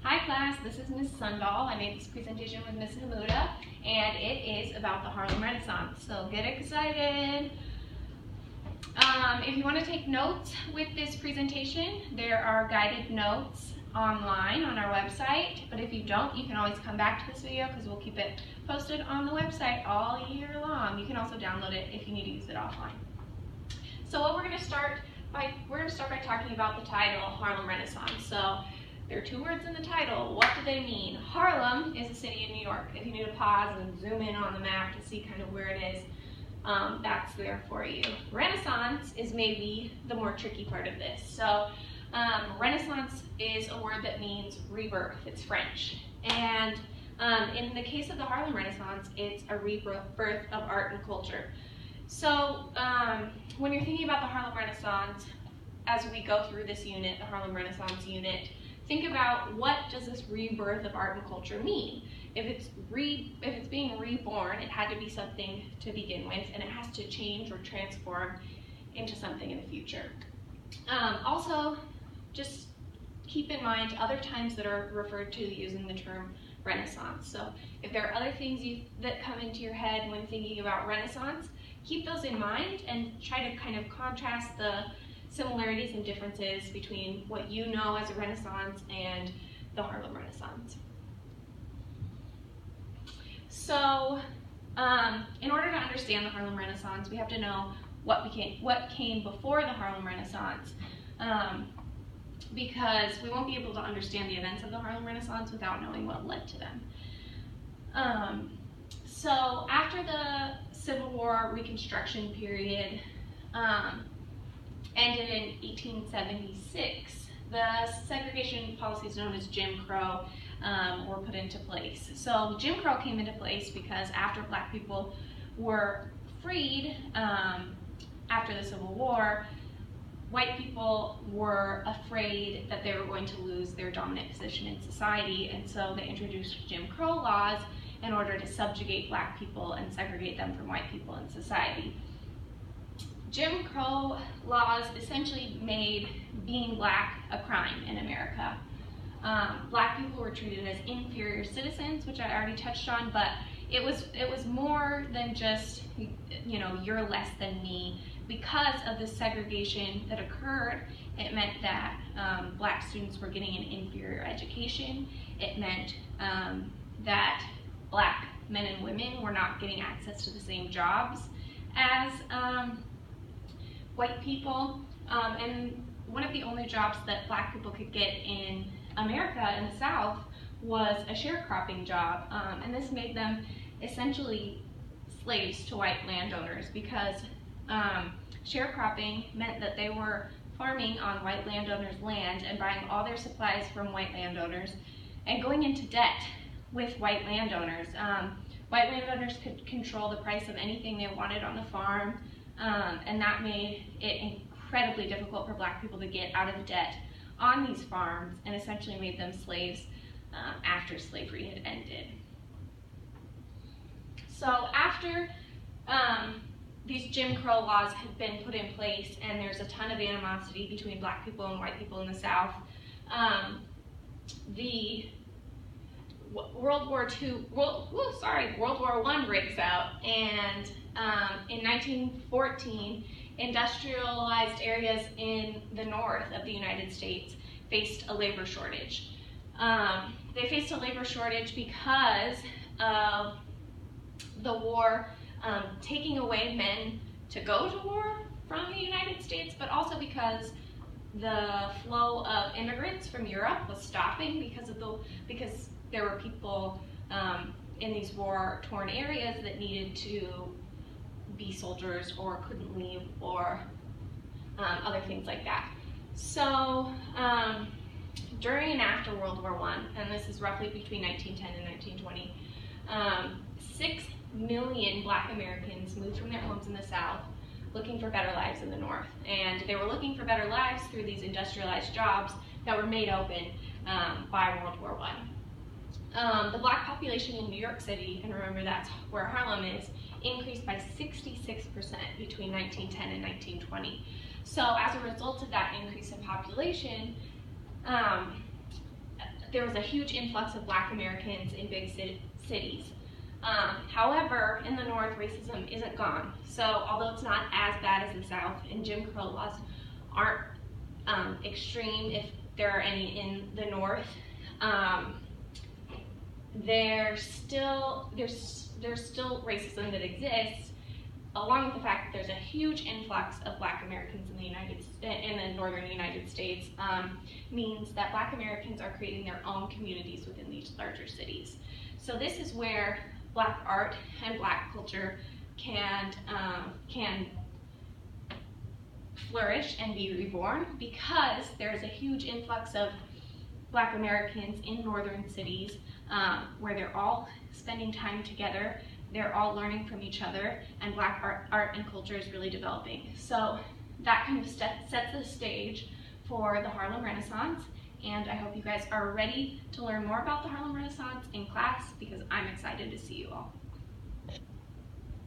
Hi class, this is Ms. Sundahl. I made this presentation with Ms. Hamuda, and it is about the Harlem Renaissance, so get excited. If you want to take notes with this presentation, there are guided notes online on our website, but if you don't, you can always come back to this video because we'll keep it posted on the website all year long. You can also download it if you need to use it offline. So what we're going to start by talking about the title, Harlem Renaissance. So there are two words in the title. What do they mean? Harlem is a city in New York. If you need to pause and zoom in on the map to see kind of where it is, that's there for you. Renaissance is maybe the more tricky part of this. So Renaissance is a word that means rebirth. It's French. And in the case of the Harlem Renaissance, it's a rebirth of art and culture. So when you're thinking about the Harlem Renaissance, as we go through this unit, the Harlem Renaissance unit, think about what does this rebirth of art and culture mean? If it's being reborn, it had to be something to begin with, and it has to change or transform into something in the future. Also, just keep in mind other times that are referred to using the term Renaissance. So if there are other things that come into your head when thinking about Renaissance, keep those in mind and try to kind of contrast the similarities and differences between what you know as a Renaissance and the Harlem Renaissance. So in order to understand the Harlem Renaissance, we have to know what came before the Harlem Renaissance, because we won't be able to understand the events of the Harlem Renaissance without knowing what led to them. So after the Civil War Reconstruction period ended in 1876, the segregation policies known as Jim Crow were put into place. So Jim Crow came into place because after black people were freed after the Civil War, white people were afraid that they were going to lose their dominant position in society, and so they introduced Jim Crow laws in order to subjugate black people and segregate them from white people in society. Jim Crow laws essentially made being black a crime in America. Black people were treated as inferior citizens, which I already touched on, but it was more than just, you know, you're less than me. Because of the segregation that occurred, it meant that black students were getting an inferior education. It meant that black men and women were not getting access to the same jobs as white people, and one of the only jobs that black people could get in America in the South was a sharecropping job, and this made them essentially slaves to white landowners, because sharecropping meant that they were farming on white landowners' land and buying all their supplies from white landowners and going into debt with white landowners. White landowners could control the price of anything they wanted on the farm, and that made it incredibly difficult for black people to get out of debt on these farms, and essentially made them slaves after slavery had ended. So after these Jim Crow laws had been put in place, and there's a ton of animosity between black people and white people in the South, World War I breaks out, and in 1914, industrialized areas in the north of the United States faced a labor shortage. They faced a labor shortage because of the war taking away men to go to war from the United States, but also because the flow of immigrants from Europe was stopping because there were people in these war-torn areas that needed to be soldiers or couldn't leave, or other things like that. So during and after World War I, and this is roughly between 1910 and 1920, 6 million black Americans moved from their homes in the South looking for better lives in the North. And they were looking for better lives through these industrialized jobs that were made open by World War I. The black population in New York City, and remember that's where Harlem is, increased by 66% between 1910 and 1920. So as a result of that increase in population, there was a huge influx of Black Americans in big cities. However, in the North, racism isn't gone. So although it's not as bad as the South, and Jim Crow laws aren't extreme, if there are any in the North, there's still racism that exists, along with the fact that there's a huge influx of Black Americans in the northern United States, means that Black Americans are creating their own communities within these larger cities. So this is where Black art and Black culture can flourish and be reborn, because there's a huge influx of Black Americans in northern cities where they're all spending time together, they're all learning from each other, and Black art and culture is really developing. So that kind of sets the stage for the Harlem Renaissance, and I hope you guys are ready to learn more about the Harlem Renaissance in class, because I'm excited to see you all.